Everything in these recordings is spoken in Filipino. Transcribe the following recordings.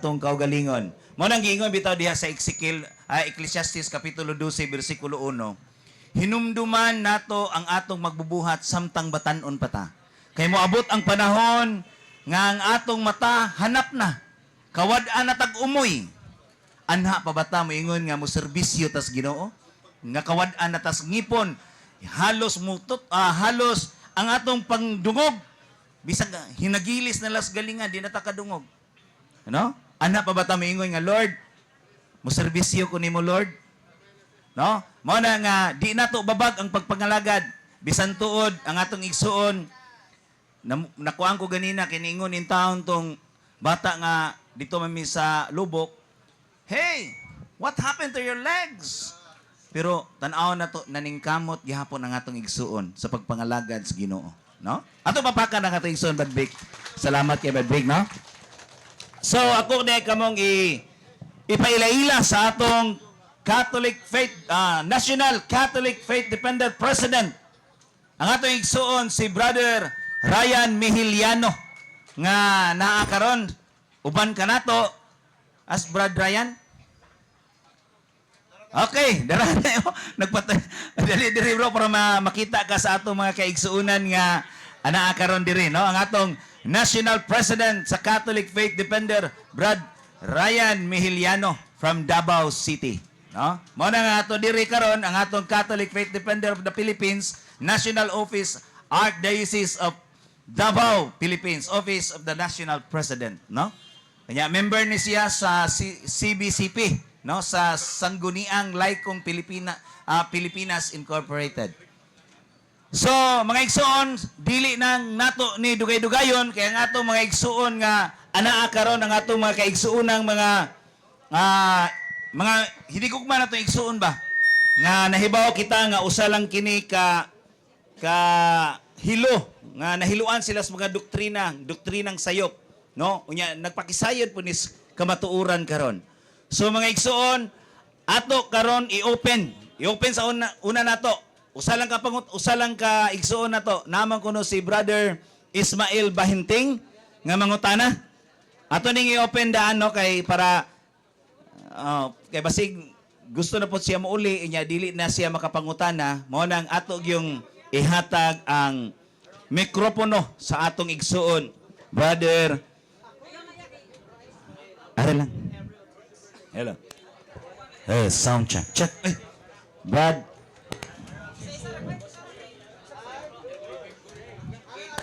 itong kaugalingon. Mo nang giingon bitaw diha sa Ecclesiastes kapitulo 12 bersikulo 1. Hinumduman nato ang atong magbubuhat samtang batan-on pata. Kay moabot ang panahon nga ang atong mata hanap na. Kawad-an na tag-umoy. Anha pa bata mo ingon nga mo serbisyo tas Ginoo? Nga kawad-an na tas ngipon. Halos halos ang atong pangdungog bisag hinagilis na las galingan di na ta kadungog. Ano? Ana pa ba ta moingon nga Lord, mo serbisyo ko nimo Lord? No? Mao na nga di nato babag ang pagpangalagad bisan tuod ang atong igsuon. Nakuan ko ganina kiningon in taon tong bata nga dito mami sa lubok. Hey, what happened to your legs? Pero tan-aw na to naningkamot gihapon ang atong igsuon sa pagpangalagad sa Ginoo, no? Ato papakan ang atong igsuon Bad Big. Salamat kay Bad Big, no? So ako na kamong ipailaila sa atong Catholic Faith National Catholic Faith Dependent President. Ang atong igsuon si Brother Ryan Mihiliano nga naa karon uban kanato as Brad Ryan. Okay, dara na dali bro para makita ka sa atong mga kaigsuunan nga anaa karon diri, no? Ang atong National President sa Catholic Faith Defender, Brad Ryan Mihiliano from Davao City, no? Mao na nga ato diri karon ang atong Catholic Faith Defender of the Philippines, National Office, Archdiocese of Davao, Philippines, Office of the National President, no? Kanya member ni siya sa CBCP, no, sa Sangguniang Laikong Pilipinas Incorporated. So, mga igsuon, dili nang nato ni dugay-dugayon kaya nga atong mga igsuon nga anaa karon ang atong mga kaigsuonang mga hinigugma nato igsuon ba nga nahibaw kita nga usa lang kini ka hilo nga nahiluan sila sa mga doktrinang sayop, no? Unya nagpakisayod po ni kamatuuran karon. So mga igsuon, ato karon i-open sa una nato. Usa lang ka igsuon nato. Naman kuno si Brother Ismael Bahinting nga mangutana. Ato ning i-open daan, no, kay para kay basig gusto na po siya mouli inya dili na siya makapangutana. Mao nang ato yung ihatag ang mikropono sa atong igsuon. Brother Are lang. Hello. Hey, sound check. Check. Hey. Brad.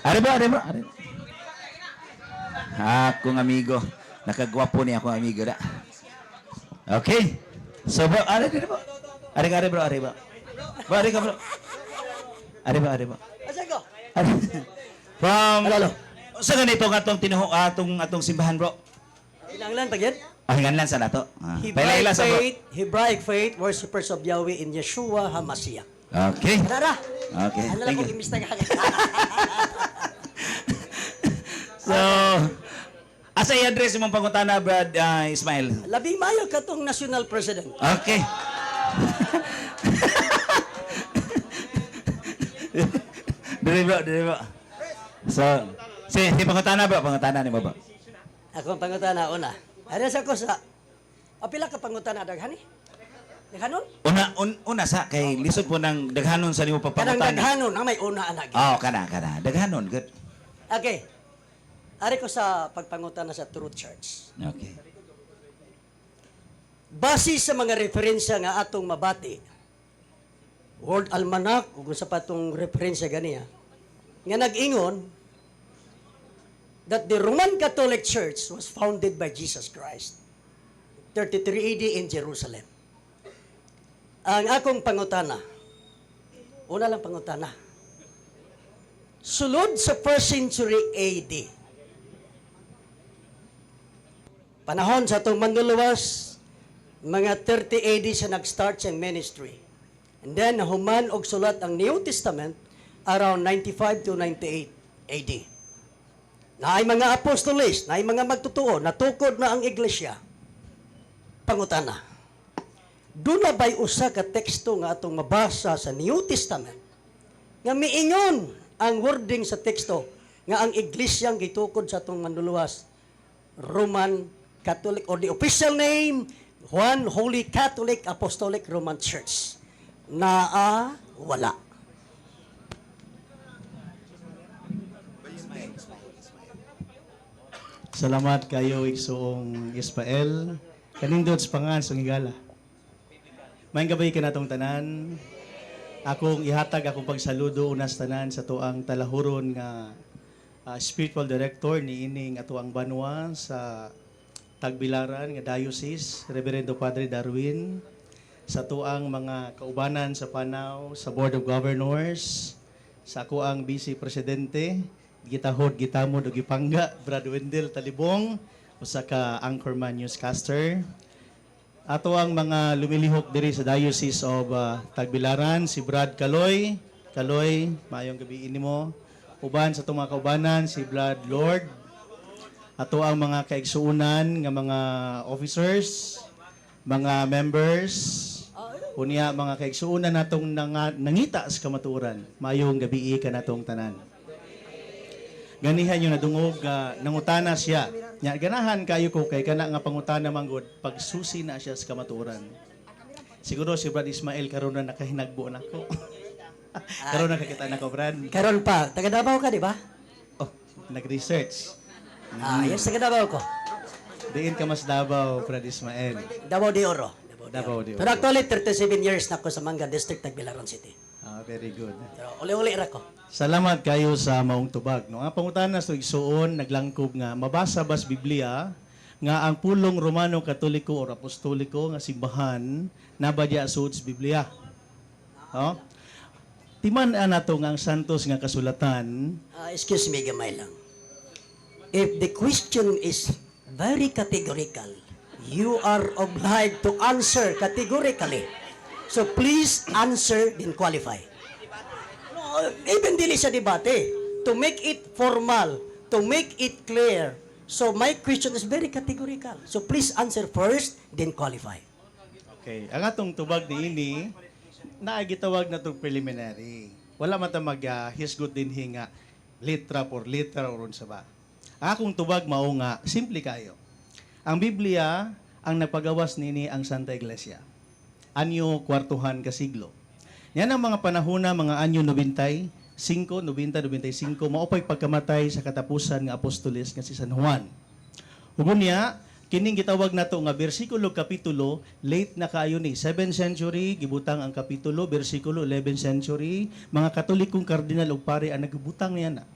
Are ba? Akong amigo. Nakagwapo ni akong amigo da. Okay. So bro, are bro. Are bro. Bro, are ka bro. Are ba? Asa ko? From Alalo. Sa ganito atong simbahan bro. Ilang pagyan? Hinganlan sa nato. Pailaila sa bro. Hebraic faith, worshippers of Yahweh in Yeshua HaMashiach. Okay. Tara. Okay. Ano lang Thank kung you. imista ka. So, asa i-address mong pangutana, Brad Ismail? Labing mayo ka tong national president. Okay. Dili bro. So, si pangutana bro, pangutana ni mo ba? Ako ang pangutana una. Ada sa ko sa apila ka pangutana daghani? Daghanon? Una sa kay lisod po ng daghanon sa nimo Kanang papangutana. daghanon na may una anag. Oh, kana. Daghanon, good. Okay. Ari ko sa pagpangutana sa Truth Church. Okay. Base sa mga referensya nga atong mabati, World Almanac, ug sa patong referensya ganiya, nga nag-ingon that the Roman Catholic Church was founded by Jesus Christ, 33 AD in Jerusalem. Ang akong pangutana, una lang pangutana, sulod sa 1st century AD, panahon sa itong manluluwas, mga 30 AD siya nag-start siyang ministry. And then, nahuman og sulat ang New Testament around 95 to 98 AD. Na ay mga apostoles, na ay mga magtutuo, natukod na ang iglesia. Pangutana, doon na ba'y usa ka teksto nga atong mabasa sa New Testament nga miingon ang wording sa teksto nga ang iglesyang gitukod sa atong manluluwas, Roman Catholic, or the official name, One Holy Catholic Apostolic Roman Church. Wala. Salamat kayo igsoong Ismael. Kanindot sa pangan sa higala. Maayong gabay ka natong tanan. Akong ihatag akong pagsaludo unas tanan sa tuang talahuron nga spiritual director ni ining atuang banwa sa Tagbilaran nga diocese, Reverendo Padre Darwin, sa tuang mga kaubanan sa Panao, sa Board of Governors, sa ako ang Vice Presidente, gitahod, gitamod, o gipangga, Brad Wendell Talibong, usa ka anchorman newscaster. Ato ang mga lumilihok diri sa Diocese of Tagbilaran, si Brad Kaloy. Kaloy, maayong gabi nimo. Uban sa itong mga kaubanan, si Brad Lord. Ato ang mga kaigsuunan nga mga officers, mga members, unya mga kaigsuunan natong nangita sa kamatuoran. Maayong gabi ka natong tanan. Ganihan yung nadungog nangutana siya. Nya ganahan kayo ko kay kana nga pangutana manggod pagsusi na siya sa kamatuoran. Siguro si Brad Ismael karon na nakahinagbo nako. Karon nakakita na ko, Brad. Karon pa, taga Davao ka, di ba? Oh, nag-research. Yes, taga Davao ko. Diin ka mas Davao, Brad Ismael. Davao de Oro. Davao de Oro. Pero actually, 37 years na ako sa Manga District, Tagbilaran City. Very good. Pero uli-uli ra ko. Salamat kayo sa maong tubag. No, ang pangutana sa igsuon naglangkob nga mabasa bas Biblia nga ang pulong Romano Katoliko o Apostoliko nga simbahan nabadya suod sa Biblia. Oh? Timan-an nato nga ang santos nga kasulatan. Excuse me, gamay lang. If the question is very categorical, you are obliged to answer categorically. So please answer then qualify. No, even dili sa debate, to make it formal, to make it clear. So my question is very categorical. So please answer first, then qualify. Okay, ang atong tubag niini naagitawag na itong preliminary. Wala man ta hisgot din hinga litra por litra or unsa ba. Ang akong tubag mao nga simple kayo. Ang Biblia ang nagpagawas nini ang Santa Iglesia. Anyo kwartuhan ka siglo. Yan ang mga panahona, mga anyo 95, 95, maupay pagkamatay sa katapusan nga apostoles nga si San Juan. Hugon niya, kining gitawag nato nga bersikulo kapitulo, late na kayo ni 7th century, gibutang ang kapitulo, bersikulo 11th century, mga katolikong kardinal o pare ang nagibutang niya na.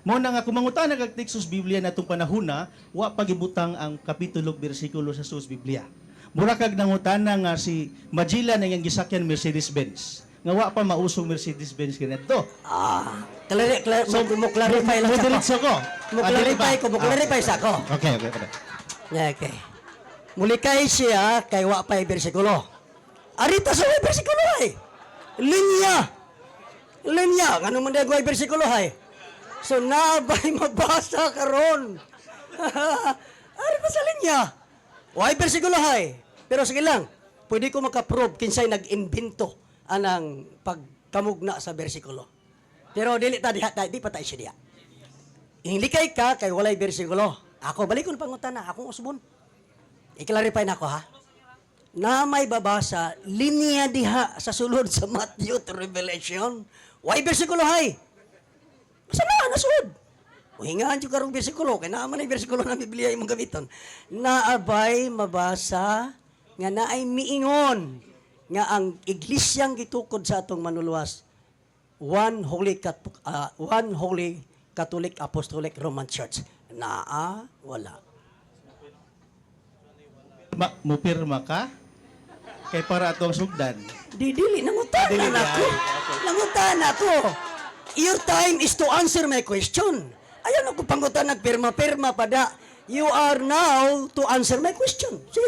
Mo na nga kumangutan kag teksos Biblia natong panahona, wa pagibutang ang kapitulo bersikulo sa sus Biblia. Mura kag nangutana nga si Magellan na yang gisakyan Mercedes-Benz. Nga wa pa mausong Mercedes-Benz kinadto. Mo clarify lang sa ko. Diretso ko. Mo clarify sa ko. Okay. Okay. Mulikay siya kay wa pay bersikulo. Arita sa way bersikulo ay. Linya. Ngano man day bersikulo ay? So nabay mabasa karon. Ari pa sa linya. Way bersikulo hay. Pero sige lang, pwede ko makaprove kinsay nag-invento anang pagkamugna sa bersikulo. Pero dili pa tayo siya diya. Inlikay ka kay walay bersikulo. Ako balik ko pangutana, akong usbon. I-clarify na ako ha. Na may babasa linya diha sa sulod sa Matthew to Revelation. Way bersikulo hay. Basta na nasud. Hingaan yung karong bersikulo, kaya naman ay bersikulo ng Biblia yung mga gamiton. Naabay mabasa, nga naay miingon, nga ang iglesyang gitukod sa atong manuluwas, One Holy Catholic Apostolic Roman Church. Wala. Mupirma ka? Kay para atong sugdan. Dili, nangutan ako. Your time is to answer my question. Ayan ako pangutan nagpirma-pirma pada. You are now to answer my question. See,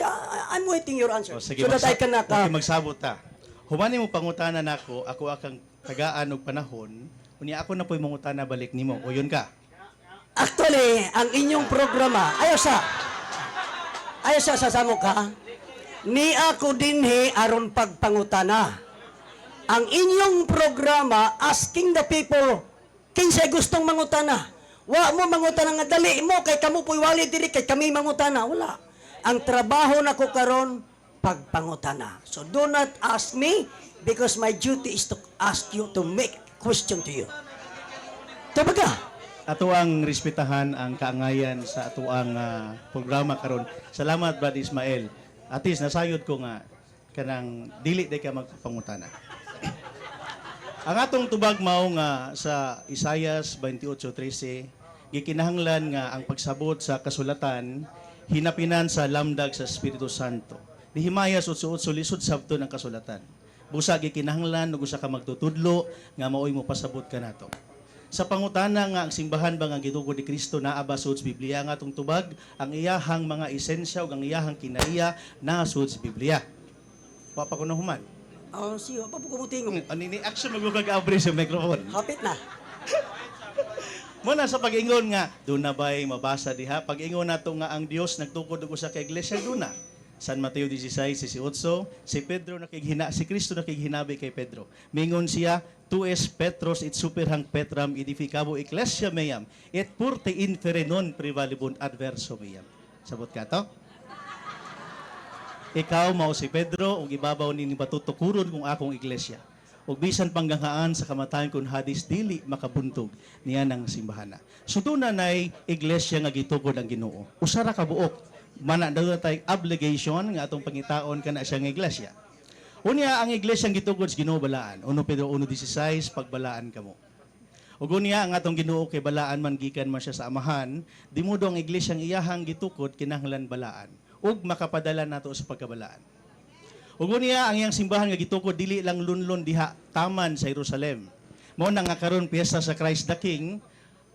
I'm waiting your answer. Sige, so that I can okay, magsabot ta. Humani mo pangutanan ako akang tagaan og panahon, unya ako na po'y mangutana balik nimo. O yun ka. Actually, ang inyong programa, ayaw sa samok ha. Ni ako dinhi aron pagpangutana. Ang inyong programa asking the people kinsay gustong mangutana. Wa mo mangutana nga dali mo kay kamo po'y wali diri kay kami mangutana. Wala. Ang trabaho nako karon pagpangutana. So do not ask me because my duty is to ask you to make question to you. Tabaga. Ato ang respetahan ang kaangayan sa ato ang programa karon. Salamat Brad Ismael. At least nasayod ko nga kanang dili day ka magpangutana. Ang atong tubag mao nga sa Isaias 28:13 gikinahanglan nga ang pagsabot sa kasulatan hinapinan sa lamdag sa Espiritu Santo. Dihimayas utso-utso lisod sabto ng kasulatan. Busa gikinahanglan ug usa ka magtutudlo nga maoy mo pasabot kanato. Sa pangutana nga ang simbahan ba nga gitugot ni Kristo naa ba sud sa Biblia nga atong tubag ang iyahang mga esensya ug ang iyahang kinaiya naa sud sa Biblia. Wa pa kuno human. Oh, siyo pa po kumutingog. Ani ni action magpag-abre sa microphone. Hapit na. Muna sa pag-ingon nga, doon na ba'y mabasa diha? Pag-ingon nato nga ang Dios nagtukod og usa ka iglesia doon na. San Mateo 16:18, si Pedro nakighina, si Kristo nakighinabi kay Pedro. Mingon siya, tu es Petros it superhang Petram edificabo ecclesia meam, et purte infere non prevalibun adverso meam. Sabot ka to? Ikaw mao si Pedro ug ibabaw ni batutukuron kung akong iglesia. Ug bisan panggangaan sa kamatayon kun hadis dili makabuntog niya ng simbahana. So doon na nay iglesia nga gitukod ang Ginoo. Usa ra ka buok mana daw tay obligation nga atong pangitaon kana siya nga iglesia. Unya ang iglesia nga gitukod sa Ginoo balaan. 1 Pedro 1:16 pagbalaan kamo. Ug unya ang atong Ginoo kay balaan man gikan man siya sa amahan, dimudo ang iglesia nga iyahang gitukod kinahanglan balaan ug makapadala nato sa pagkabalaan. Ug unya ang iyang simbahan nga gitukod dili lang lunlon diha taman sa Jerusalem. Mao na nga karon piyesta sa Christ the King,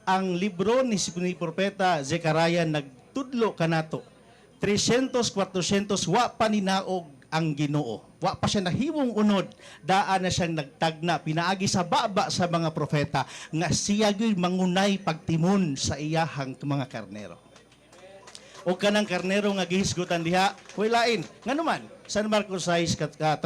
ang libro ni propeta Zechariah nagtudlo kanato 300-400 wa pa ninaog ang Ginoo. Wa pa siya nahimong unod, daan na siyang nagtagna pinaagi sa baba sa mga propeta nga siya gyud mangunay pagtimon sa iyahang mga karnero. O kanang karnero nga gihisgutan diha, lain. Ngano man, San Marcos 6:34,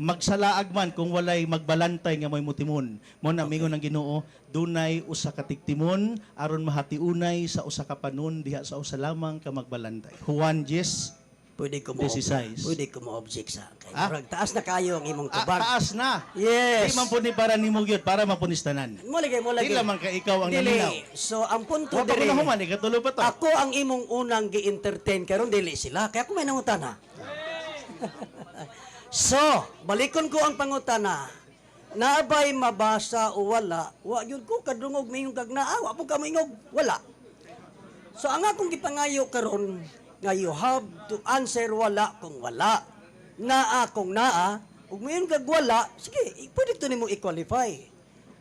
magsalaag man kung walay magbalantay nga may mutimon. Mo na mingon ng Ginoo, dunay usa ka tigtimon aron mahatiunay sa usa ka panon diha sa usa lamang ka magbalantay. Juan 10. Pwede ko mo 16. Pwede ko mo object sa kay Ah? murag taas na kayo ang imong tubag. Taas na. Yes. Di man pud ni para nimo gyud para mapunistanan. Mo lagi. Di lamang ka ikaw ang Dili. naminaw. So ang punto Wa pa ko diri. na human, ikatulo pa to. Ako ang imong unang gi-entertain karon dili sila. Kaya ako may nangutana. So, balikon ko ang pangutana. Naabay mabasa o wala, wa yun ko kadungog mayong kagnaa, wa po ka mayong wala. So ang akong gipangayo karon nga you have to answer wala kung wala. Naa kung naa, ug mayon kag wala, sige, pwede to nimo i-qualify.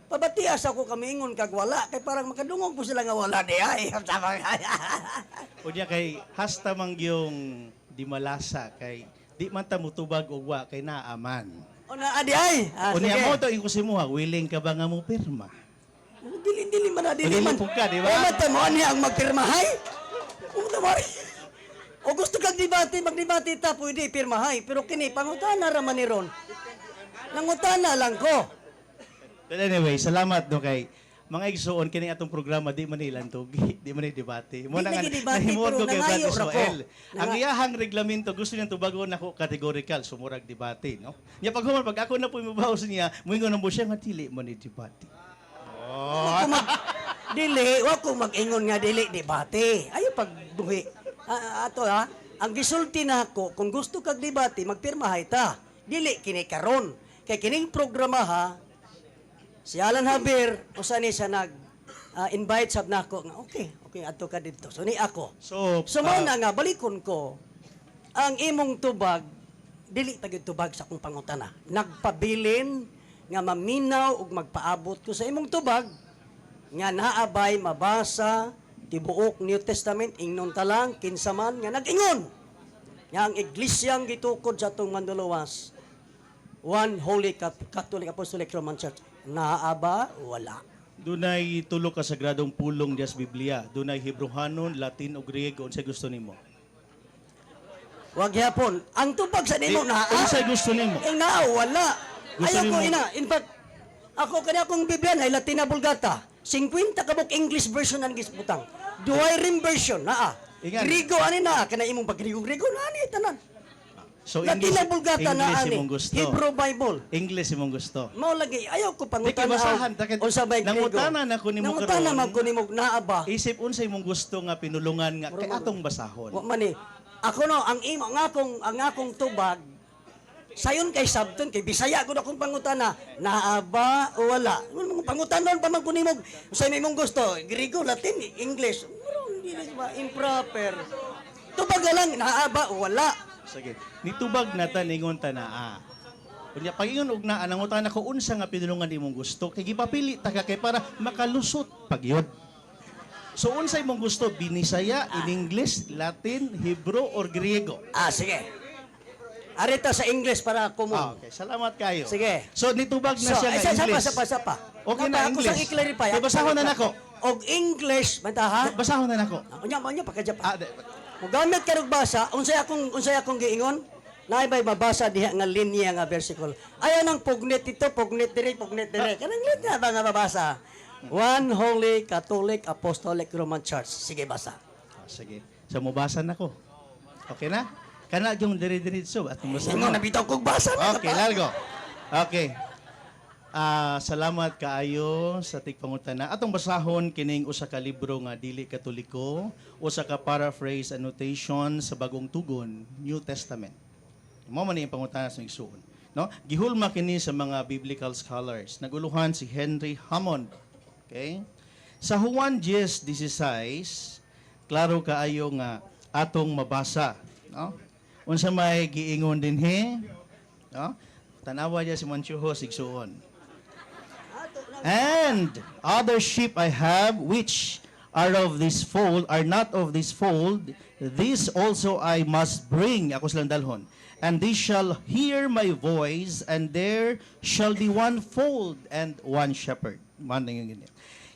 Pabatias ako kamingon kag wala kay parang makadungog po sila nga wala di ay. Unya kay hasta mang yung di malasa kay di man ta mutubag og wa kay naaman. O na adi ay. Unya sige. mo to ing kusimuha, willing ka ba nga mo pirma? Dili man na dili man. Pagka, di ba? O mata mo niya ang magpirmahay. O tamari. O gusto kag debate, magdebate ta pwede pirmahay, pero kini pangutana ra man ni ron. Nangutana lang ko. But anyway, salamat no kay mga igsuon kini atong programa di man ilantog, di man debate. Mo Di na nga nagidebate, nahimod ko pero kay Brad nangayo ra ko. Ismael. Ang iyahang reglamento gusto niyang tubagon nako categorical sumurag debate, no? Nya pag human pag ako na po mibawas niya, moingon ang siya nga dili man ni debate. Wa ko dili, wa ko mag-ingon nga dili debate. Ayo pagbuhi. Ato ha, ang gisulti nako kung gusto kag debate magpirmahay ta. Dili kini karon. Kay kining programa ha, si Alan Javier usa ni siya nag invite sab nako nga okay ato ka dito. So ni ako. So mao na nga balikon ko ang imong tubag dili ta gyud tubag sa akong pangutana. Nagpabilin nga maminaw ug magpaabot ko sa imong tubag nga naabay mabasa tibuok New Testament ingnon ta lang kinsa man nga nag-ingon nga ang iglesyang gitukod sa atong Manduluwas one Holy Catholic Apostolic Roman Church naaba wala. Dunay tulo ka sagradong pulong dias Biblia. Dunay Hebrehanon, Latin ug Griego unsa gusto nimo? Wag yapon. Ang tubag sa nimo naa. Unsa gusto nimo? Ang naa wala. Gusto Ayaw ko nimo- ina. In fact, ako kani akong Biblia ay Latina Vulgata. 50 kabuk English version ang gisbutang. Duwayrim version naa. Ingan. Grigo ani na kana imong pagrigo na ani tanan. So Latin na Bulgata na English ani. imong gusto. Hebrew Bible. English imong gusto. Mao lagi ayaw ko Di pangutan ka basahan, takit- unsa bay Grigo. nangutana na ko nimo Nangutana karon. man ko nimo naa ba. Isip unsay imong gusto nga pinulungan nga kay atong basahon. Wa man ni. Ako no ang imo ang akong tubag sayon kay sabton kay Bisaya gud akong pangutana naa ba o wala. Mga pangutanon pa man ko nimo unsay may imong gusto Grigo, Latin, English. Murong dili ba improper. Tubag na lang naa ba o wala. Sige. Nitubag na ta ningon ta naa. Kunya pagingon og naa nangutan ako unsa nga pinulungan imong gusto kay gipapili ta ka kay para makalusot pagyod. So unsa imong gusto binisaya in English, Latin, Hebrew or Griego? Sige. Arita sa English para kumo. Okay, salamat kayo. Sige. So nitubag na siya nga isa English. pa. Okay na, Ako English. sang i-clarify. Di, basahon na nako. Og English, banta ha? Basahon na nako. Unya pagka-Japan. Ah, Kung gamit ka og basa, unsay akong giingon? Naay bay mabasa diha nga linya nga bersikulo. Ayaw nang pugnet ito, pugnet dire. Kanang linya ba nga mabasa? One Holy Catholic Apostolic Roman Church. Sige basa. Sige. So mubasa na ko. Okay na? Kana yung dire-diretso at mubasa Ingon na. nabitaw kog basa na. Okay, largo. Okay. Salamat kaayo sa tigpangutana. Atong basahon kining usa ka libro nga dili katoliko, usa ka paraphrase annotation sa bagong tugon, New Testament. Mao man ni ang pangutana sa igsuon, no? Gihulma kini sa mga biblical scholars. Naguluhan si Henry Hammond. Okay? Sa Juan 10:16, klaro kaayo nga atong mabasa, no? Unsa may giingon dinhi, no? Tanawa niya si Manchuho sigsuon. And other sheep I have, which are of this fold, are not of this fold, these also I must bring. Ako silang dalhon. And they shall hear my voice, and there shall be one fold and one shepherd.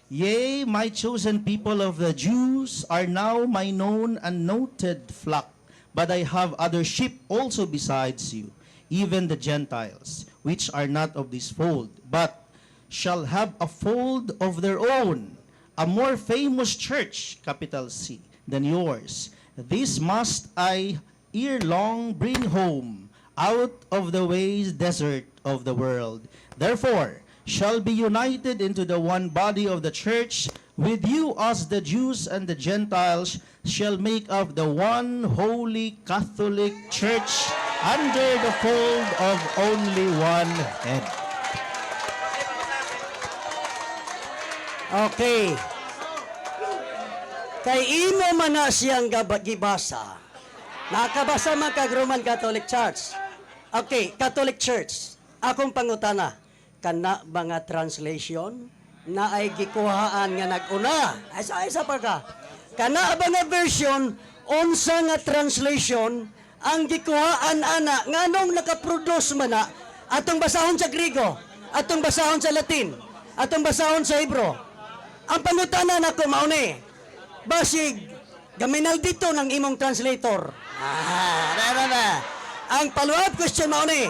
Yea, my chosen people of the Jews are now my known and noted flock, but I have other sheep also besides you, even the Gentiles, which are not of this fold, but shall have a fold of their own, a more famous church, capital C, than yours. This must I ere long bring home out of the waste desert of the world. Therefore, shall be united into the one body of the church, with you as the Jews and the Gentiles shall make up the one holy Catholic Church under the fold of only one head. Okay. Kay imo man na siyang gibasa. Nakabasa man kag Roman Catholic Church. Okay, Catholic Church. Akong pangutana, kana ba nga translation na ay gikuhaan nga nag-una? Isa pa ka. Kana ba nga version unsa nga translation ang gikuhaan ana nganong nakaproduce man na atong basahon sa Griego, atong basahon sa Latin, atong basahon sa Hebrew. Ang pangutana nako mao ni basig gaminal dito ng imong translator. Ang follow-up question mao ni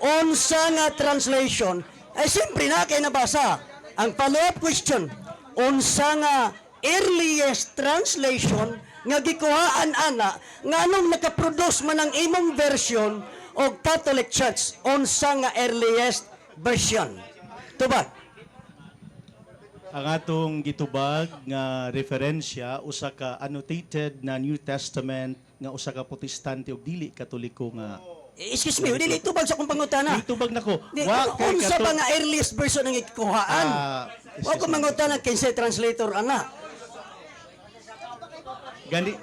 unsa nga translation ay siyempre na kay nabasa. Ang follow-up question unsa nga earliest translation nga gikuhaan ana nganong nakaproduce man ang imong version og Catholic Church unsa nga earliest version. Tubag. Ang atong gitubag nga referensya usa ka annotated na New Testament nga usa ka protestante ug dili katoliko nga Excuse me, dili tubag sa kong pangutana. gitubag nako. Di, unsa ba nga earliest version ang ikuhaan? Wa ko mangutana kinsa translator ana. Gani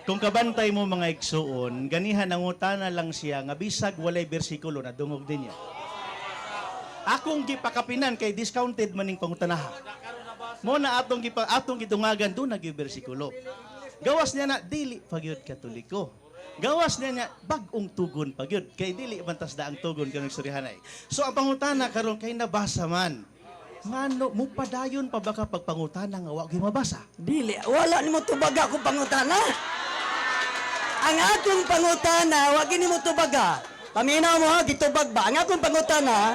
kung kabantay mo mga igsuon, ganihan nangutana lang siya nga bisag walay bersikulo na dungog din niya. Akong gipakapinan kay discounted maning pangutanaha. Mo na atong gitungagan do nag bersikulo. Gawas niya na dili pagyud katoliko. Gawas niya na bag-ong tugon pagyud kay dili mantas da ang tugon kanang istoryahanay. So ang pangutana karon kay nabasa man. Ngano mo padayon pa baka pagpangutana nga wa gyud mabasa? Dili, wala nimo tubaga akong pangutana. Ang akong pangutana, wa gini mo tubaga. Paminaw mo ha, gitubag ba? Ang akong pangutana,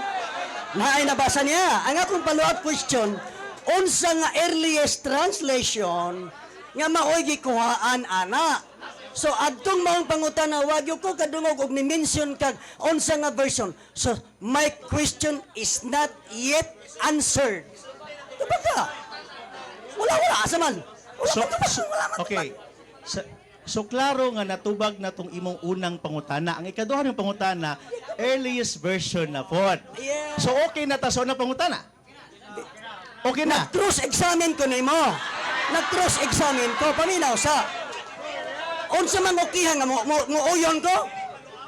na ay nabasa niya. Ang akong follow-up question, unsa nga earliest translation nga maoy gikuhaan ana. So adtong maong pangutana wagyo ko kadungog og ni-mention kag unsa nga version. So my question is not yet answered. Diba ka? Wala asa man. So, Wala man. okay. So klaro nga natubag na tong imong unang pangutana. Ang ikaduha ng pangutana, earliest version na pod. Yeah. So okay na ta sa unang pangutana. Okay na. Nag-cross-examine ko nimo. Nag-cross-examine ko paminaw sa unsa man okihan nga mo uyon ko?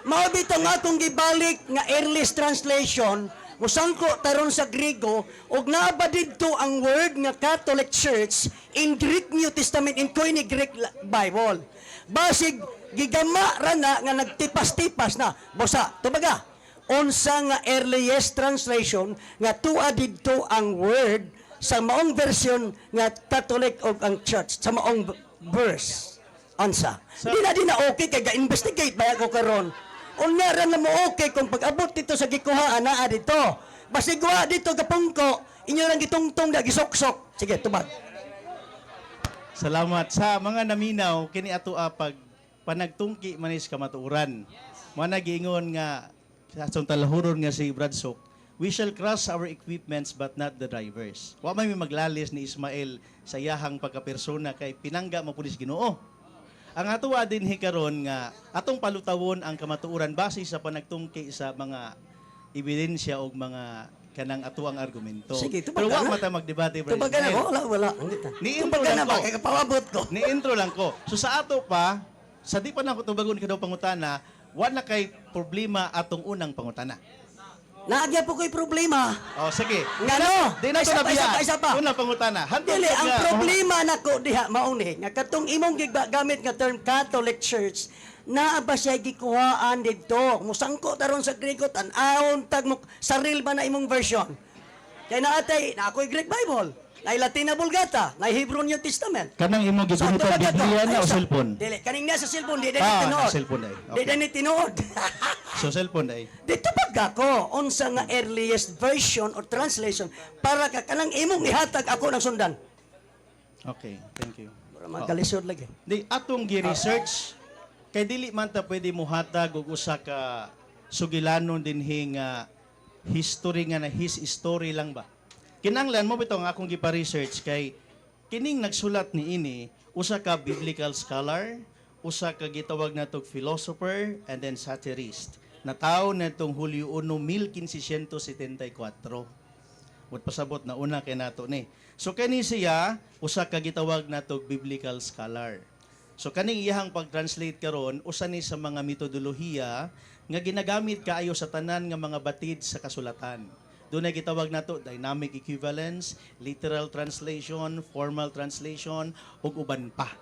Mao bitaw nga akong gibalik nga earliest translation musangko taron sa Griego ug naaba didto ang word nga Catholic Church in Greek New Testament in Koine Greek Bible. Basig gigama ra na nga nagtipas-tipas na. Bosa, tubaga. Unsa nga earliest translation nga tuwa didto ang word sa maong version nga Catholic o ang church sa maong verse. Unsa? Di na okay kay ga-investigate ba ako karon. Unya ra na mo okay kung pag-abot dito sa gikuhaan naa dito. Basigwa dito kapungko, inyo lang gitungtong da gisok-sok. Sige, tubag. Salamat sa mga naminaw kini ato pag panagtungki manis kamatuoran. Mo nagiingon nga sa atong talahuron nga si Bradsok, we shall cross our equipments but not the drivers. Wa may maglalis ni Ismael sa iyahang pagkapersona kay pinangga mo pulis Ginoo. Ang atuwa din hikaron nga atong palutawon ang kamatuoran base sa panagtungki sa mga ebidensya o mga kanang atuang argumento. Sige, pero tubag wa na. mata magdebate Brad Tubag na Ismael. wala. Ni-intro Tubag na lang ba ko. kay kapawabot ko. Ni-intro lang ko. So sa ato pa, sa di pa na ako tubagon ka daw pangutana, wala kay problema atong unang pangutana. Naagya po ko'y problema. O sige. Ngano? Di na ito Isa pa, nabiya. isa pa. Unang pangutana. Hantod Dili, ko ang nga, problema nako diha mauni nga katong imong gigamit nga term Catholic Church naa ba siya gikuhaan didto musangko taron sa Griego tan-awon tag mo saril ba na imong version kay naatay na ako'y Greek Bible na Latin na Vulgata na Hebrew New Testament. Kanang imong So, gigunita tubag ka to. Biblia na Ay, o sa- cellphone? Dili, kaning na sa cellphone, di na Ah, tinuod. na cellphone ay. Di na ni tinuod. So cellphone ay. Dito pag ako, unsa nga earliest version or translation para ka kanang imong ihatag ako ng sundan. Okay, thank you. Para magkalisod lagi. Di atong gi-research kay dili man ta pwede mo hatag og usa ka sugilanon dinhi nga history nga na his story lang ba. Kinanglan mo bitaw nga akong gipa-research kay kining nagsulat ni ini usa ka biblical scholar, usa ka gitawag natog philosopher and then satirist. Natawo natong Hulyo 1, 1574. Wat pasabot na una kay nato ni. So kani siya usa ka gitawag natog biblical scholar. So kaning iyahang pag-translate karon usa ni sa mga metodolohiya nga ginagamit kaayo sa tanan nga mga batid sa kasulatan. Doon ay gitawag nato dynamic equivalence, literal translation, formal translation ug uban pa.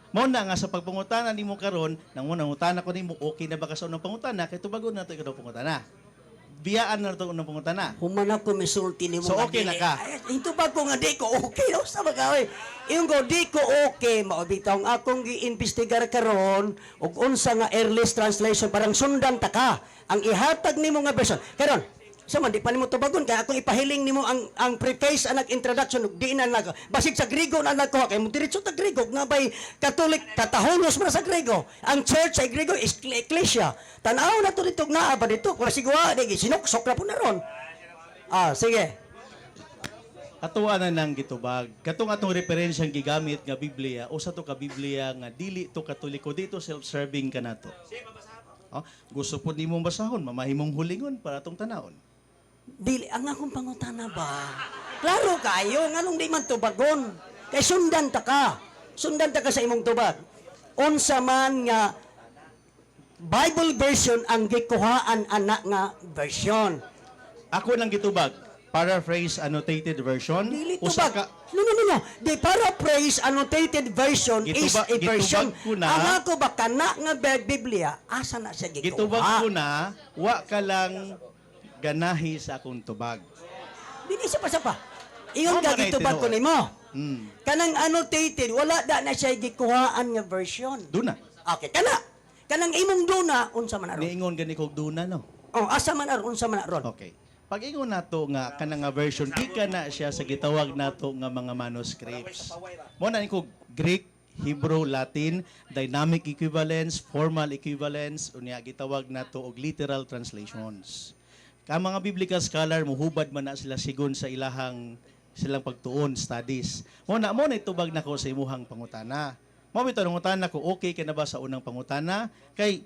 Mao na nga sa pagpangutana nimo karon, nang unang utana ko nimo okay na ba ka sa unang pangutana kay tubagon nato ikaw pangutana. Biyaan na ito unang pangutana. Human ako misulti ni mo. So, nga okay na dili. ka? Ay, ito ba ko nga di ko okay? No? Sa mga oy. Yung ko di ko okay. Maubitaw ang akong gi-investigar karon ug unsa nga earliest translation parang sundan ta ka. Ang ihatag nimo nga version. Karon, sa man di pa nimo tubagon kay akong ipahiling nimo ang preface anak introduction ug di na nako. Basig sa Griego na nako kay mo diretso ta Griego nga bay Catholic katahonos man sa Griego. Ang church ay Griego is ecclesia. Tan-aw na to dito naa ba dito? Kung sigwa di sinuksok na po na ron. Ah, sige. Atuan na nang gitubag. Katong atong referensyang gigamit nga Biblia, usa to ka Biblia nga dili to katoliko dito self-serving ka nato. Oh, gusto po nimong basahon, mamahimong hulingon para atong tanawon. Dili, ang akong pangutana ba? Klaro kayo, nganong di man tubagon. Kay sundan ta ka. Sundan ta ka sa imong tubag. Unsa man nga Bible version ang gikuhaan anak nga version. Ako nang gitubag, paraphrase annotated version. Dili Usa tubag. ka No. The paraphrase annotated version is Gitubag- a version. gitubag ko na. Ang ako ba kana nga Biblia, asa na siya gikuha? gitubag ko na, wa ka lang ganahi sa akong tubag. Dili sa pa. Iyon Oh, ka manay gitubag ko tinuod. nimo. Hmm. Kanang annotated, wala da na siya gikuhaan nga version. Duna. Okay, kanang imong duna, unsa man aron? Niingon gani kog duna no. Oh, asa man aron, unsa man aron? Okay. pag ingon nato nga kanang nga version, di ka na siya sa gitawag nato nga mga manuscripts. Mo na ko Greek, Hebrew, Latin, dynamic equivalence, formal equivalence, unya gitawag nato og literal translations. Ka mga biblical scholar muhubad man na sila sigon sa silang pagtuon studies. Mo na itubag nako sa imuhang pangutana. Mo bitanungutan nako okay ka na ba sa unang pangutana? Kay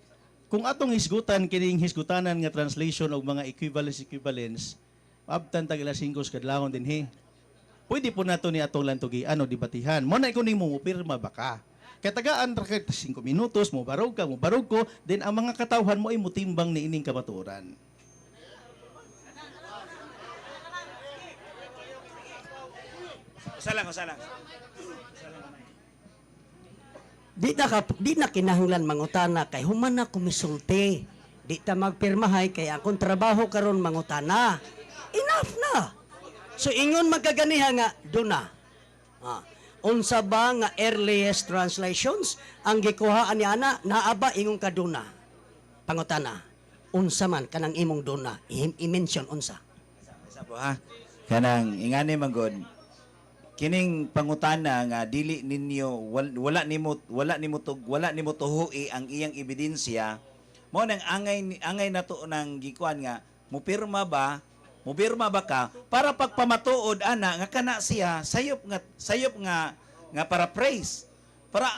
kung atong hisgutan kining hisgutanan nga translation og mga equivalence, abtan tag alas 5 kadlawon din he. Pwede po nato ni atong lantugi debatihan. Mo na ikaw nimo pirma ba ka? Kay tagaan ra kay 5 minutos mo barog ko, then ang mga katawhan mo ay mutimbang ni ining kamatuoran. Usalang. Di na kinahanglan mangutana kay human na kumisulti. Di ta magpirmahay kay akong trabaho karon mangutana. Enough na. So ingon magaganiha nga duna. Unsa ba nga earliest translations ang gikuhaan ni ana naaba ingon kaduna. Pangutana. Unsa man kanang imong duna? I-mention unsa. Isa po ha. Kanang ingani magod. Kining pangutana nga dili ninyo wala nimo tuhui ang iyang ebidensya mo nang angay nato nang gikuan nga mupirma ba ka para pagpamatuod ana nga kana siya sayop nga paraphrase para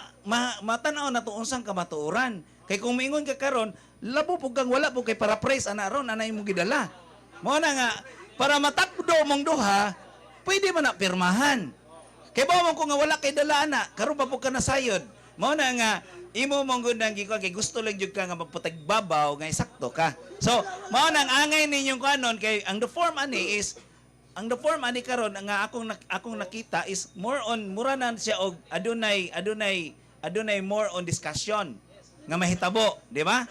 matanaw nato unsang kamatuoran kay kung miingon ka karon labo pug kang wala pug kay paraphrase ana ron ana imong gidala mo na nga para matakdo mong duha pwede man na pirmahan. Kay ba mo ko nga wala kay dala ana, karon pa po ka nasayod. Mao na nga imo mong gundang giko kay gusto lang jud ka nga magputagbabaw nga isakto ka. So, mao nang angay ninyong kanon kay ang the form ani karon nga akong nakita is more on mura na siya og adunay more on discussion nga mahitabo, di ba?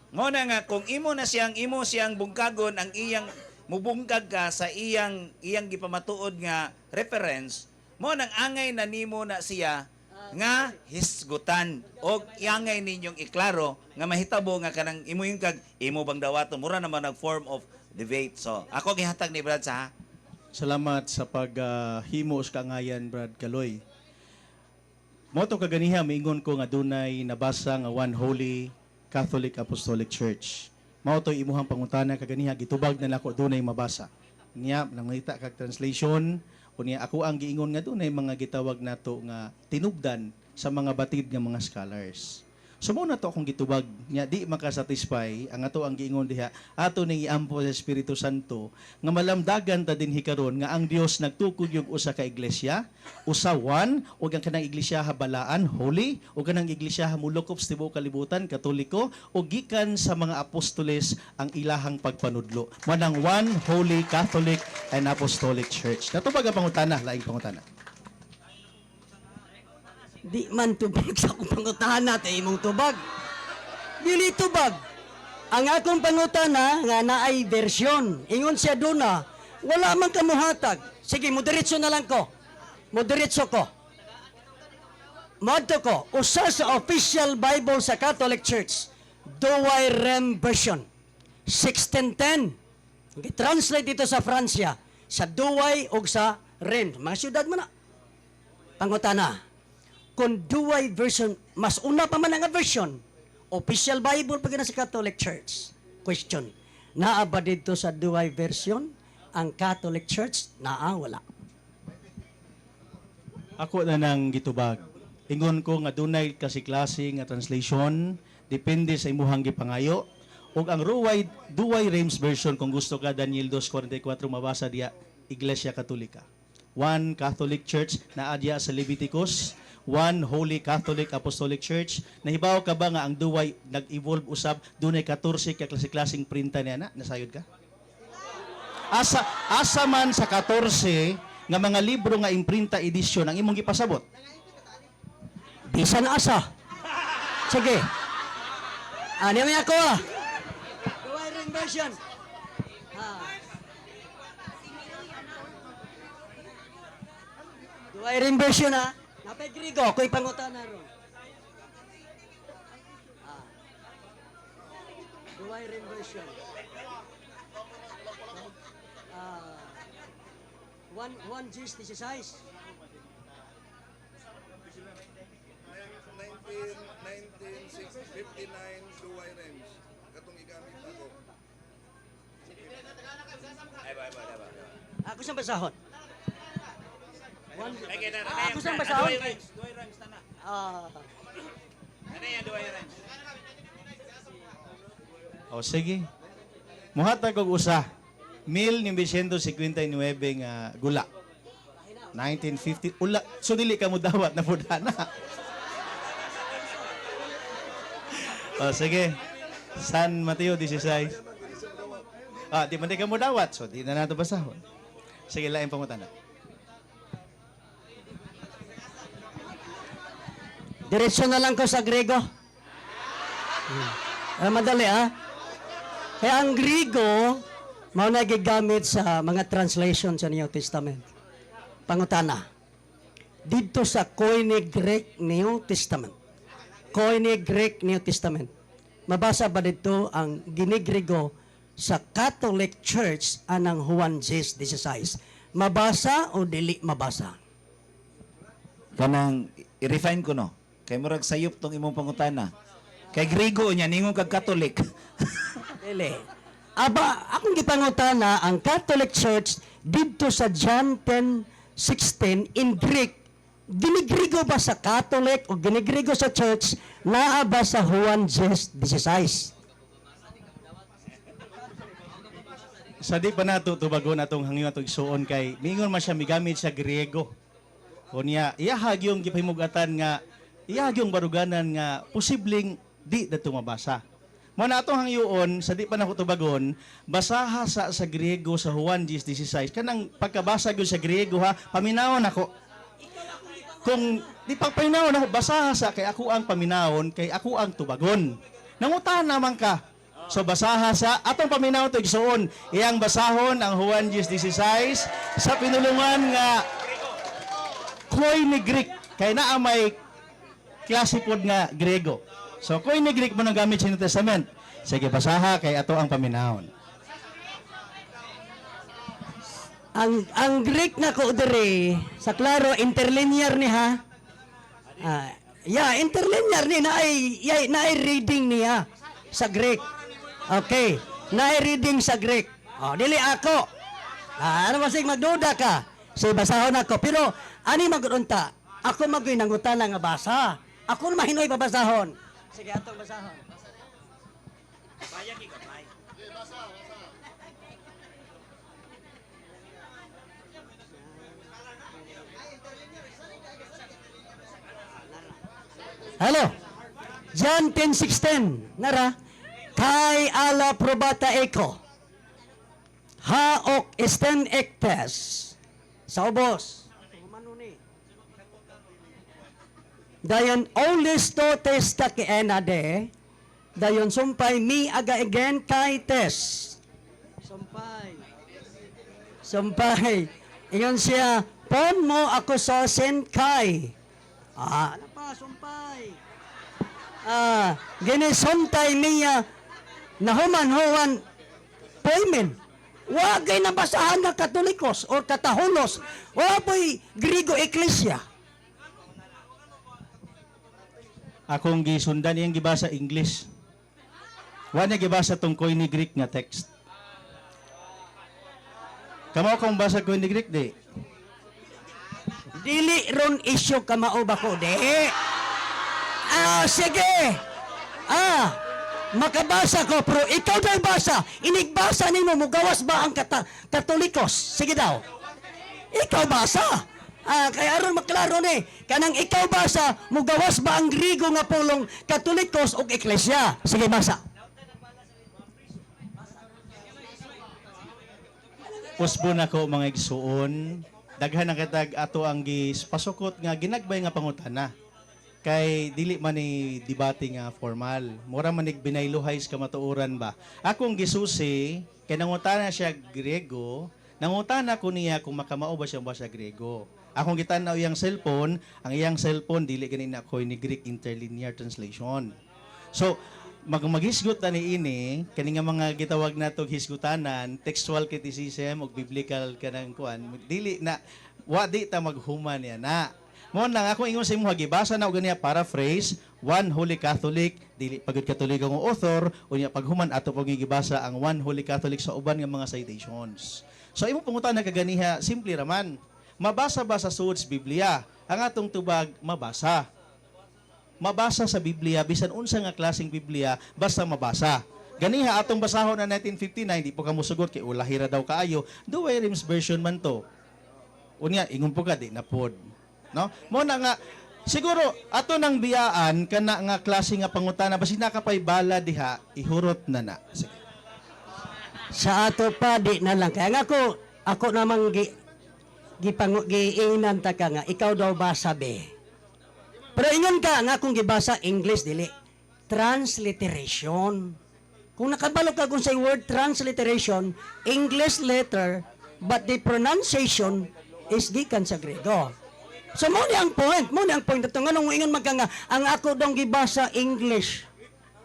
Mao na nga kung imo siyang bungkagon ang iyang mubungkag ka sa iyang gipamatuod nga reference mo nang angay na nimo na siya nga hisgutan og iangay ninyong iklaro nga mahitabo nga kanang imo yung imo bang dawaton mura naman nag form of debate. So ako gihatag ni Brad sa Salamat sa paghimo sa kangayan Brad Kaloy. Mo to kaganiha miingon ko nga dunay nabasa nga One Holy Catholic Apostolic Church. Mao to imuhang pangutana kaganiha gitubag na nako dunay mabasa. Niya nangita kag translation unya ako ang giingon nga dunay mga gitawag nato nga tinubdan sa mga batid nga mga scholars. So mo na to akong gitubag nya di makasatisfy ang ato ang giingon diha ato ning iampo sa Espiritu Santo nga malamdagan ta dinhi karon nga ang Dios nagtukod yung usa ka iglesia, usa one ug ang kanang iglesia habalaan holy ug kanang iglesia mulukop sa tibuok kalibutan katoliko ug gikan sa mga apostoles ang ilahang pagpanudlo. Manang one holy Catholic and Apostolic Church. Natubag ang pangutana, laing pangutana. Di man tubag sa akong pangutana tayo imong tubag. Dili tubag. Ang akong pangutana nga naay version. Ingon siya duna, wala man kamuhatag. Sige, moderitso na lang ko. Moderitso ko. Madto ko, usa sa official Bible sa Catholic Church, Douay Rem version. 1610. Translate dito sa Fransya, sa Douay o sa Rennes. Mga syudad mo na. Pangutana. Kung Douay version, mas una pa man ang version, official Bible pag sa Catholic Church. Question, naa ba dito sa Douay version ang Catholic Church? Naa, wala. Ako na nang gitubag. Ingon ko nga dunay klase nga translation, depende sa imuhang gipangayo. Ug ang Douay Reims version kung gusto ka Daniel 2:44 mabasa diya Iglesia Katolika. One Catholic Church na adya sa Leviticus, One Holy Catholic Apostolic Church. Nahibaw ka ba nga ang Douay nag-evolve usab dunay 14 ka klase-klaseng printa niya na nasayod ka? Asa man sa 14 nga mga libro nga imprinta edisyon ang imong gipasabot? Bisan asa. Sige. Ano may ako ah? Douay Rem version. Douay Rem version ah. Napay Grigo, ako'y pangutana ron. Douay Rem version. One G's 16. 1959 Duway Rems. Katong igamit ako. Ako siyang basahon. Ako siyang Duhay basahon. rhymes. Duhay rhymes na na. Ano yan, duhay rhymes? O sige. Muhatag og usa. 1959 nga gula. 1950 ula. So dili ka mo dawat na pudana. O sige. San Mateo 16. Di man di ka mo dawat. So di na nato basahon. Sige, lain pangutana. Diretso na lang ko sa Grego. Madali Kaya ang Grego, mao na gigamit sa mga translation sa New Testament. Pangutana. Dito sa Koine Greek New Testament. Koine Greek New Testament. Mabasa ba dito ang ginigrego sa Catholic Church anang Juan Gs. 16? Mabasa o dili mabasa? Kanang i-refine ko no. Kay murag sayop tong imong pangutana. Kay Grigo niya ningon kag Catholic. Dili. Aba, akong gipangutana ang Catholic Church dito sa John 10:16 in Greek. Ginigrigo ba sa Catholic o ginigrigo sa church naa ba sa Juan Gs. 16? Sa di pa nato tubagon atong hangyo atong igsuon kay mingon man siya migamit sa Griego. O niya, iyahag yung gipahimugatan nga, iyahag yung baruganan nga posibleng di na mabasa. Mo na atong hangyoon, sa di pa nako tubagon, basaha sa Griego sa Juan 16. Kanang pagkabasa gyud sa Griego ha, paminawon ako. Kung di pa paminawon ako, basaha sa kay ako ang paminawon, kay ako ang tubagon. Nangutan naman ka. So basaha sa atong paminaw to igsuon, iyang basahon ang Juan 16 sa pinulungan nga Koine Greek kay naa may klase pod nga Grego. So Koine Greek mo nang gamit sa New Testament. Sige basaha kay ato ang paminawon. Ang Greek na ko diri sa klaro interlinear ni ha. Interlinear ni na ay reading niya sa Greek. Okay, na ay reading sa Greek. Dili ako. Ano masig magduda ka? Say basahon ako pero ani magudunta. Ako magoy nangutana nga basa. Ako na mahinoy pabasahon. Sige atong basahon. Hello. John 10:16. Nara. Kai ala probata eko. Haok esten ektes. Sa ubos. Dayon olis to tes kakienade. Dayon sumpay mi aga again kay tes. Sumpay. Sumpay. Ingon siya, pon mo ako sa senkay. Ano pa, sumpay. Ginisuntay niya nahuman-huwan payment. Wagay nabasahan nga Katolikos or Kataholos. Wapoy Grigo Ecclesia. Akong gisundan iyang gibasa English. Wa niya gibasa tong Koine Greek nga text. Kamo kung basa Koine Greek di. Dili ron issue kamao ba ko, di? Sige. Makabasa ko, pero ikaw daw basa. Inigbasa nimo mugawas ba ang Katolikos? Sige daw. Ikaw basa. Kaya aron maklaro ni. Kanang ikaw basa, mugawas ba ang Grigo nga pulong Katolikos o Eklesya? Sige, basa. Usbon ako mga igsuon. Daghan ang katag ato ang pasukot nga ginagbay nga pangutana. Kay dili man ni debate nga formal. Mura man nig binayluhay sa kamatuoran ba. Akong gisusi kay nangutana siya Grego, nangutana ko niya kung makamao ba siya basa Grego. Akong gitanaw iyang cellphone, ang iyang cellphone dili gani na Koine Greek interlinear translation. So, maghisgot na ni ini kani nga mga gitawag natog hisgutanan, textual criticism ug biblical kanang kuan, dili na wa di ta maghuman ya na. Mo nang ako ingon sa imo gibasa na og ganiya paraphrase, One Holy Catholic, dili pagud Katoliko nga author, unya paghuman ato pag gibasa ang One Holy Catholic sa uban nga mga citations. So imo pangutan na kaganiha, simple raman. Mabasa ba sa suod sa Biblia? Ang atong tubag mabasa. Mabasa sa Biblia, bisan unsa nga klaseng Biblia, basta mabasa. Ganiha atong basahon na 1959, di po ka musugot kay ulahira daw kaayo, Duway Rims version man to. Unya, ingon po ka, di na pod. No? Mo na nga, siguro, ato nang biyaan, kana nga klase nga pangutana, basi nakapay bala diha, ihurot na na. Sige. Sa ato pa, di na lang. Kaya nga ako namang giinan ta ka nga, ikaw daw basa be. Pero ingon ka nga kung gibasa English dili. Transliteration. Kung nakabalo ka kung sa word transliteration, English letter, but the pronunciation is gikan sa Grego. So mo ni ang point, ito nga nung ingon magka nga, ang ako daw gibasa English.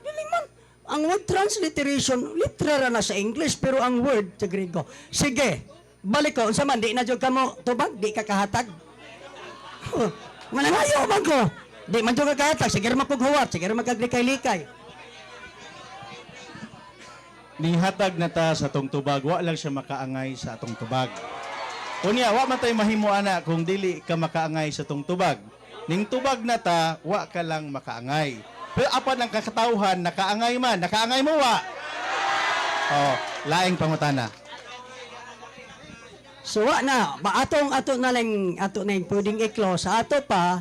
Dili man. Ang word transliteration, literal na sa English, pero ang word sa Grego. Sige, balik ko, unsa man, di na dyan ka mo, tubag, di ka kahatag. Manangayo man ko. Di man dyan ka kahatag, sige rin mapaghuwat, sige rin magkaglikay-likay. Nihatag na ta sa atong tubag, wa lang siya makaangay sa atong tubag. Unya, wa man tayo mahimo ana kung dili ka makaangay sa atong tubag. Ning tubag na ta, wa ka lang makaangay. Pero apan ang kakatawhan, nakaangay man. Nakaangay mo, wa? Oh, laing pangutana. So wa na, ato na lang pwedeng i-close. Sa ato pa,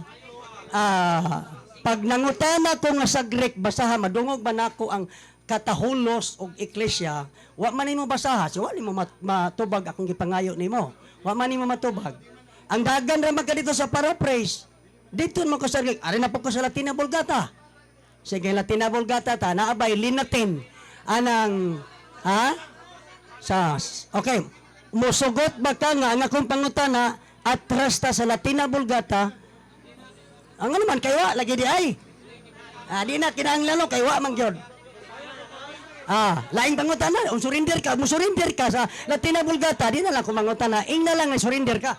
pag nangutana ko nga sa Greek, basaha, madungog ba nako ang katahulos o iglesia, wa man nimo basaha, so wa nimo matubag akong gipangayo nimo. Wa man nimo matubag. Ang dagan ra magka dito sa paraphrase, dito mo ko sa Greek, ari na po ko sa Latina Vulgata. Sige, Latina Vulgata ta, naabay linatin. Anang, okay, musugot ba ka nga, ang akong pangutana, atras ta sa Latina Vulgata, ang ano man, kaywa, lagi di ay. Di na, kinahanglan kaywa man gyud. Laing pangutana, surrender ka sa Latina Vulgata, di na lang kung mangutana, ing na lang na surrender ka.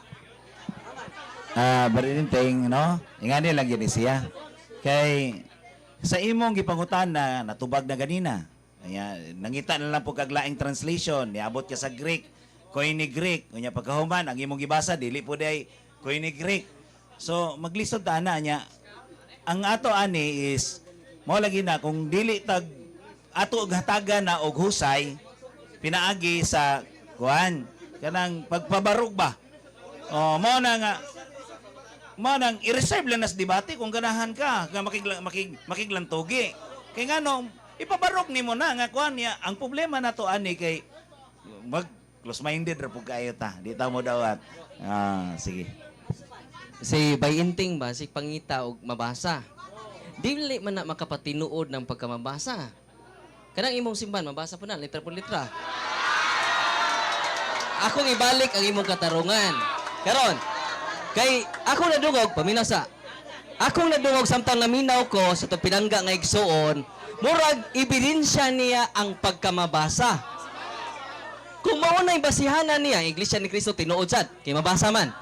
Barininting, no? Ingani lang yun siya. Kay, sa imong gipangutan na natubag na ganina. Kaya, nangita na lang po kaglaing translation. Niabot ka sa Greek, Koine Greek. Kanya pagkahuman, ang imong gibasa, dili po day Koine Greek. So, maglisod ta na niya. Ang ato ani is, mo lagi na, kung dili tag, ato hatagan na og husay, pinaagi sa, kuhan, kanang pagpabarog ba? O, mo na nga, manang i-reserve lang nas debate kung ganahan ka makiglantogi. Kay ngano ipabarok nimo na nga kuan niya ang problema nato ani kay mag close minded ra pug kayo ta. Di ta mo dawat. Sige. Si bayinting ba si pangita og mabasa. Dili man na makapatinuod ng pagkamabasa. Kanang imong simban mabasa po na litra por litra. Akong ibalik ang imong katarungan. Karon, kay ako nadungog paminasa. Akong nadungog samtang naminaw ko sa to pinangga nga igsuon, murag ebidensya niya ang pagkamabasa. Kung mao na basihanan niya, ang Iglesia ni Cristo tinuod sad kay mabasa man.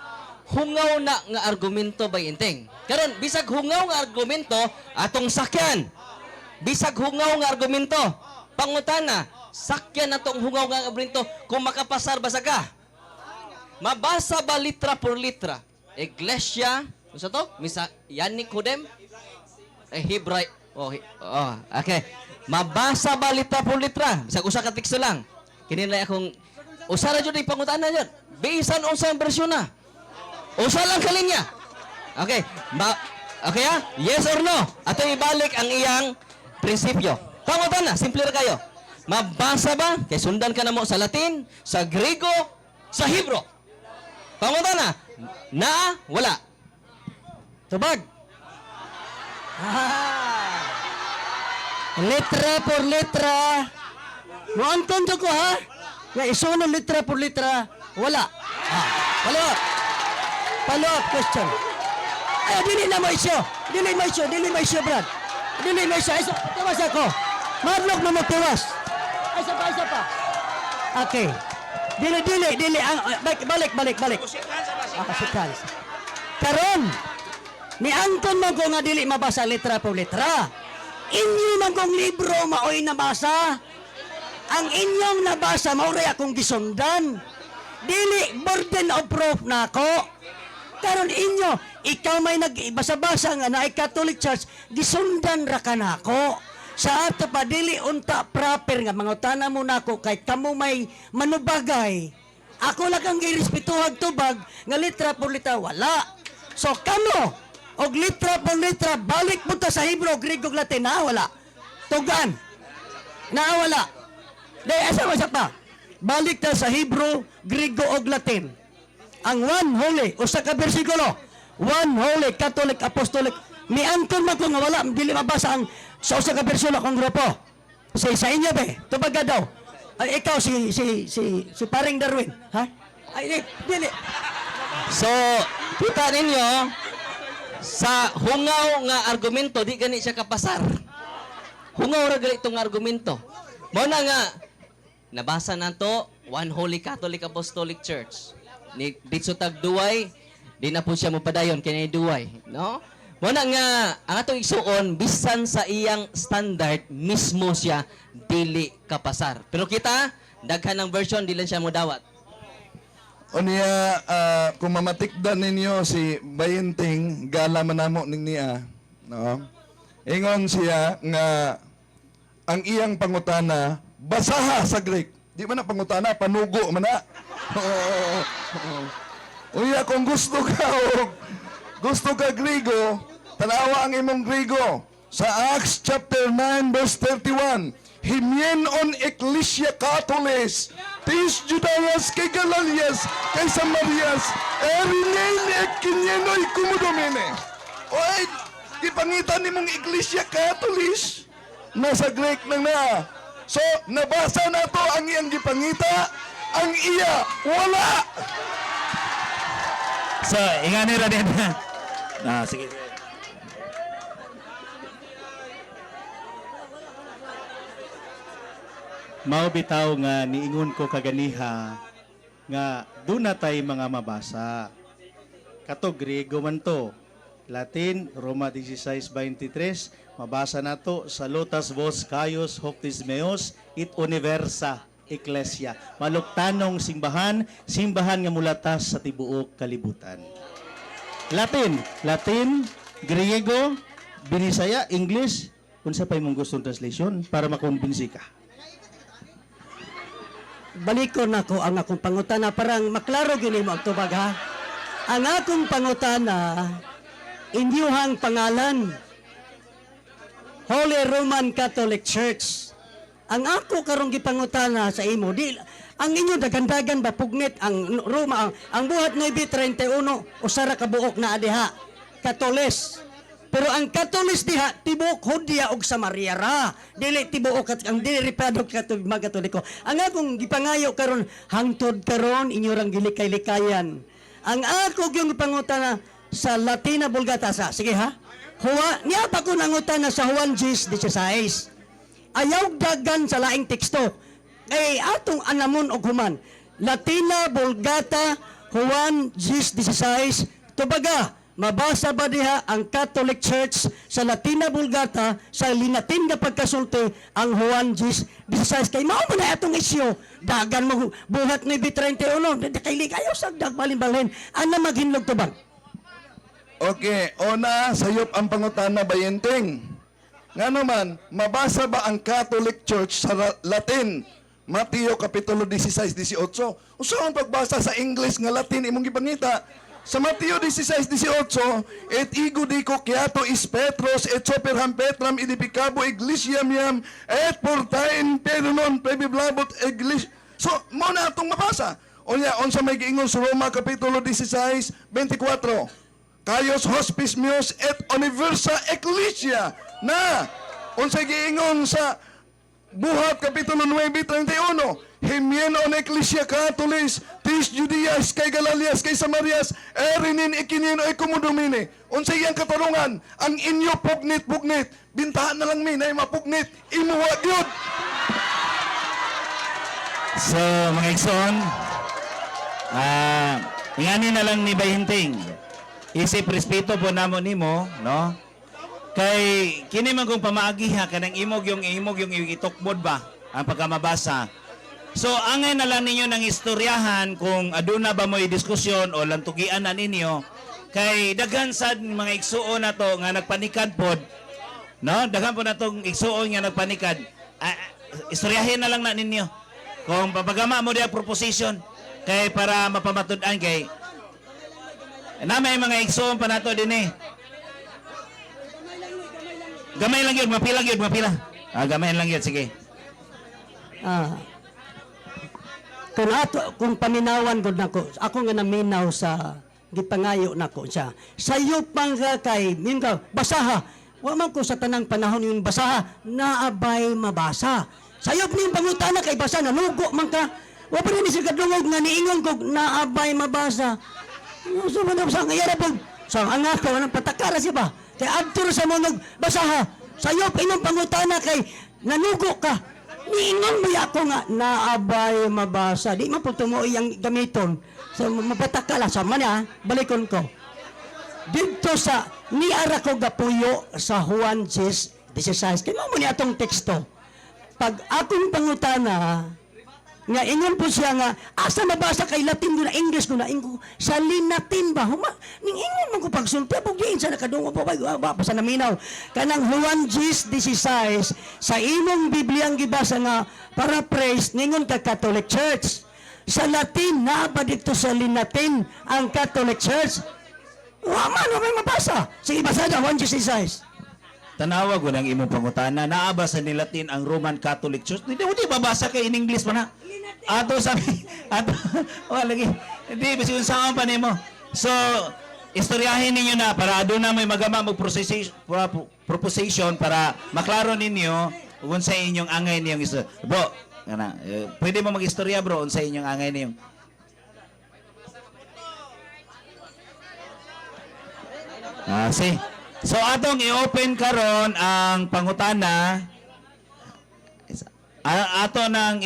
Hungaw na nga argumento bayinting. Karon bisag hungaw nga argumento atong sakyan. Bisag hungaw nga argumento, pangutana, sakyan natong hungaw nga argumento kung makapasar ba sa ka. Mabasa ba litra por litra? Iglesia, ano to? Misa, yan ni Kudem? Hebray, okay. Mabasa ba litra por litra? Bisag usa ka teksto lang. Kininlay akong, usa na dyan yung pangutaan na dyan. Bisan usa ang bersyon na. Usa lang kalinya. Okay, okay yes or no? Ato ibalik ang iyang prinsipyo. Pangutaan na, simple ra kayo. Mabasa ba? Kay sundan ka na mo sa Latin, sa Grego, sa Hebro. Pangutan na, wala. Tubag. Letra por letra. Muanton ko ha. Nga isunod letra por letra, wala. Follow up question. Ay, dili mo isyo, Brad. Dili mo isyo. Tawasa ko. Madlok na mo tiwas. Ay, isa pa. Okay. Dili. Balik. Sikan. Karon, niangkon mo ko nga dili mabasa letra po letra. Inyo man kong libro maoy nabasa. Ang inyong nabasa, mauray akong gisundan. Dili, burden of proof na ako. Karon inyo, ikaw may nagbasa-basa nga na Catholic Church, gisundan ra ka na ako. Sa ato pa, dili unta proper nga, mga utana mo na ako, kay kamo may manubagay. Ako lang ang girespetuhag tubag, nga litra por litra, wala. So kamo, og litra por litra, balik mo ta sa Hebrew, Greek ug Latin, wala. Tugan, wala. Dahil asa pa, balik ta sa Hebrew, Griego ug Latin. Ang one holy, usa ka bersikulo, one holy Catholic Apostolic, miangkon man ko nga wala, dili mabasa ang sa usa ka bersikulo kong grupo. Sa inyo be, tubaga daw. Ay, ikaw si Paring Darwin, ha? Ay, dili. So, kita ninyo, sa hungaw nga argumento, di gani siya kapasar. Hungaw ra gali itong argumento. Mo na nga, nabasa na to, One Holy Catholic Apostolic Church. Ni dito tag duway, di na po siya mopadayon kini duway, no? Mo na nga ang atong igsuon bisan sa iyang standard mismo siya dili kapasar. Pero kita daghan ng version dili siya modawat. O niya, kung mamatikdan ninyo si Bayenting, gala manamo ning niya, no? Ingon siya nga ang iyang pangutana basaha sa Greek. Di man na pangutana, panugo man na. Uya, kung gusto ka Griego, tanawa ang imong Griego. Sa Acts chapter 9 verse 31, Himienon Ecclesia Catholis, tis Judaias kay Galalias, kay Samarias, erinene ek kinyenoy kumudomene. Oy, ipangitan nimong Ecclesia Catholis, nasa Greek nang na. So, nabasa na to ang iyang gipangita, ang iya, wala. So, ingani ra din. Sige. Mao bitaw nga niingon ko kaganiha nga doon na tay mga mabasa. Kato Griego man to. Latin, Roma 16:23, mabasa na to, Salutas vos Caius Hoptismeos it universa Ecclesia. Maluktanong simbahan nga mulatas sa tibuok kalibutan. Latin, Griego, Binisaya, English, unsa pay mong gustong translation para makumbinsi ka. Balikon nako ang akong pangutana parang maklaro gini mo ang tubag ha. Ang akong pangutana inyuhang pangalan Holy Roman Catholic Church. Ang ako karong gipangutana sa imo di ang inyo dagandagan ba pugnit ang Roma ang buhat 9:31 usara ka buok na diha Katolis. Pero ang Katolis diha tibuok Hudia ug Samaria ra. Dili tibuok ang dili ripado mga Katoliko. Ang akong gipangayo karon hangtod karon inyo rang gilikay-likayan. Ang ako gyung gipangutana sa Latina Vulgata sa. Sige ha. Niya pa ko nangutana sa Juan 10:16. Ayaw dagan sa laing teksto. Kay atong anamon og human. Latina Vulgata Juan 10:16. Tubaga, mabasa ba diha ang Catholic Church sa Latina Vulgata sa linatin nga pagkasulti ang Juan 10:16 kay mao man na atong isyu dagan mo buhat ni 31 kay kayo sa dagbalin-balin ana maghinlog tubag. Okay, una, sayop ang pangutana Bayenting. Nga naman, mabasa ba ang Catholic Church sa Latin? Mateo Kapitulo 16-18. Usa ang pagbasa sa English nga Latin imong gipangita. Sa Mateo 16-18, et igo di coquiato is Petros, et soperham Petram idipicabo iglesiam yam, et portain peronon prebiblabot iglesia. So, mo na itong mabasa. Unya, onsa may giingon sa Roma Kapitulo 16-24. Caius hospice meos et universa ecclesia na unsay giingon sa Buhat Kapitulo 9:31. Himyeno on Ecclesia Catholis, tis Judias, kay Galalias, kay Samarias, erinin ikinino ay kumudumini. Unsay iyang katarungan, ang inyo pugnit-pugnit, bintahan na lang minay mapugnit, imuwa gyud. So, mga igsoon, ingani na lang ni Bahinting. Isip respeto po namo nimo, no? Kay kini man kung pamaagiha kanang imog yung itukbod ba ang pagkamabasa. So, angay na lang ninyo ng istoryahan kung aduna ba mo'y diskusyon o lantugian na ninyo. Kay daghan sad mga igsuon na to nga nagpanikad pod, no? Daghan po na tong igsuon nga nagpanikad. Istoryahin na lang na ninyo. Kung papagama mo diya proposition kay para mapamatud-an kay na may mga igsoon pa nato din eh. Gamay lang yun, mapila. Gamay lang yun, sige. Kung paminawan gud nako, ako nga naminaw sa gipangayo nako siya. Sayo pang kay mingaw basaha. Wa man ko sa tanang panahon yung basaha, naabay mabasa. Sayop ning pangutana kay basa nanugo man ka. Wa pa rin siya kadungog nga niingon ko naabay mabasa. So man sa ngayara pag sa ang ako nang patakara siya ba? Kay adto sa monog basaha. Sayop inyong pangutana kay nanugo ka. Niingon mo ako nga naabay mabasa. Di man po tumo iyang gamiton. So mapatakala sa man balikon ko. Dito sa niara ko gapuyo sa Juan 16. Kaya mo ni atong teksto. Pag akong pangutana, nga ingon po siya nga, asa mabasa kay Latin ko na English ko na ingo, sa linatin ba? Ning ingon man ko pagsulti, pagdiin sa nakadungo po, basa naminaw. Kanang Juan 16, sa imong Bibliang gibasa nga, paraphrase, ningon ka Catholic Church. Sa Latin, na ba dito sa linatin ang Catholic Church? Waman, may mabasa. Sige, basa na, Juan 16. Tanawa ko ng imong pangutana, naaba sa nilatin ang Roman Catholic Church. Hindi babasa kay in English pa na. Ato sabi, lagi. Hindi, bisigong saan pa nimo. So, istoryahin ninyo na para doon na may magama proposition para maklaro ninyo kung sa inyong angay niyong istorya. Bro, pwede mo mag-istorya bro kung sa inyong angay niyong. See? So atong i-open karon ang pangutana. Ato nang